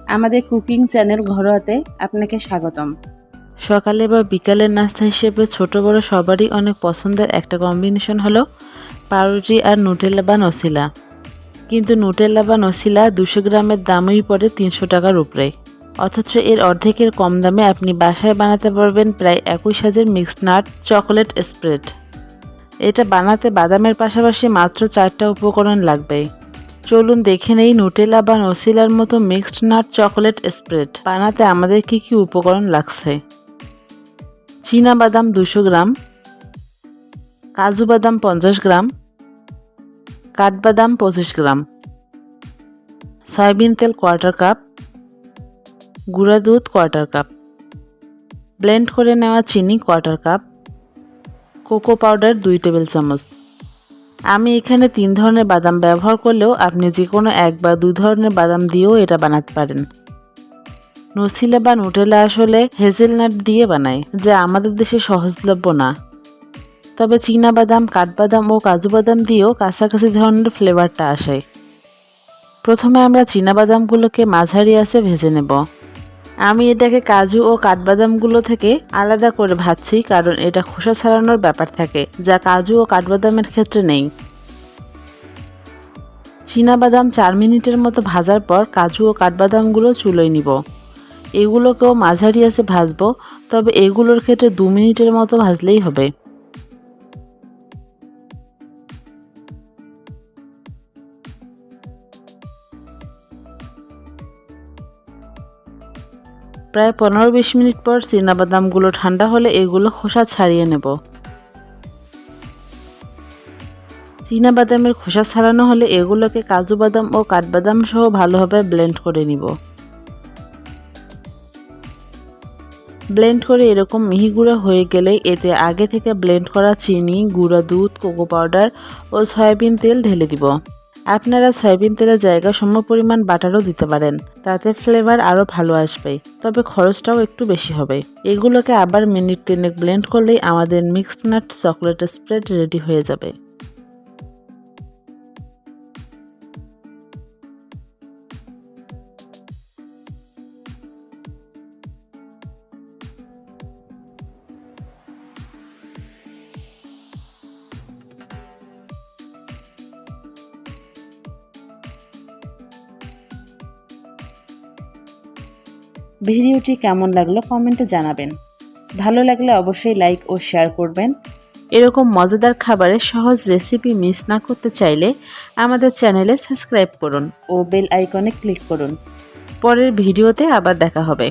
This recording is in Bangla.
আমাদের কুকিং চ্যানেল ঘরোয়াতে আপনাকে স্বাগতম। সকালে বা বিকালের নাস্তা হিসেবে ছোট বড় সবারই অনেক পছন্দের একটা কম্বিনেশন হলো পাউরুটি আর নুটেলা বা নসিলা। কিন্তু নুটেলা বা নসিলা 200 গ্রামের দামই পড়ে 300 টাকার উপরে, অথচ এর অর্ধেকের কম দামে আপনি বাসায় বানাতে পারবেন প্রায় একই স্বাদের মিক্সড নাট চকোলেট স্প্রেড। এটা বানাতে বাদামের পাশাপাশি মাত্র 4টা উপকরণ লাগবে। চলুন দেখে নেই নুটেলা বা নসিলার মতো মিক্সড নাট চকোলেট স্প্রেড বানাতে আমাদের কি কি উপকরণ লাগছে। চীনা বাদাম 200 গ্রাম, কাজু বাদাম 50 গ্রাম, কাঠবাদাম 25 গ্রাম, সয়াবিন তেল 1/4 কাপ, গুঁড়া দুধ 1/4 কাপ, ব্লেন্ড করে নেওয়া চিনি 1/4 কাপ, কোকো পাউডার 2 টেবিল চামচ। আমি এখানে 3 ধরনের বাদাম ব্যবহার করলেও আপনি যে কোনো 1 বা 2 ধরনের বাদাম দিয়েও এটা বানাতে পারেন। নসিলা বা নুটেলা আসলে হেজেলনাট দিয়ে বানায়, যা আমাদের দেশে সহজলভ্য না। তবে চীনা বাদাম, কাঠবাদাম ও কাজু বাদাম দিয়েও কাছাকাছি ধরনের ফ্লেভারটা আসে। প্রথমে আমরা চীনা বাদামগুলোকে মাঝারি আঁচে ভেজে নেব। আমি এটাকে কাজু ও কাঠবাদামগুলো থেকে আলাদা করে ভাজছি, কারণ এটা খোসা ছাড়ানোর ব্যাপার থাকে, যা কাজু ও কাঠবাদামের ক্ষেত্রে নেই। চীনা বাদাম 4 মিনিটের মতো ভাজার পর কাজু ও কাঠবাদামগুলো চুলোয় নিব। এগুলোকেও মাঝারি আঁচে ভাজবো, তবে এগুলোর ক্ষেত্রে 2 মিনিটের মতো ভাজলেই হবে। প্রায় 15-20 মিনিট পর চীনাবাদামগুলো ঠান্ডা হলে এগুলো খোসা ছাড়িয়ে নেব। চীনাবাদামের খোসা ছাড়ানো হলে এগুলোকে কাজু বাদাম ও কাঠবাদাম সহ ভালোভাবে ব্লেন্ড করে নিব। ব্লেন্ড করে এরকম মিহি গুঁড়া হয়ে গেলে এতে আগে থেকে ব্লেন্ড করা চিনি, গুঁড়া দুধ, কোকো পাউডার ও সয়াবিন তেল ঢেলে দিব। আপনারা সয়াবিন তেলের জায়গায় সমপরিমাণ বাটারও দিতে পারেন, তাতে ফ্লেভার আরও ভালো আসবে, তবে খরচটাও একটু বেশি হবে। এগুলোকে আবার মিনিট 3 ব্লেন্ড করলেই আমাদের mixed nut chocolate spread ready হয়ে যাবে। ভিডিওটি কেমন লাগলো কমেন্টে জানাবেন। ভালো লাগলে অবশ্যই লাইক ও শেয়ার করবেন। এরকম মজাদার খাবারের সহজ রেসিপি মিস না করতে চাইলে আমাদের চ্যানেলে সাবস্ক্রাইব করুন ও বেল আইকনে ক্লিক করুন। পরের ভিডিওতে আবার দেখা হবে।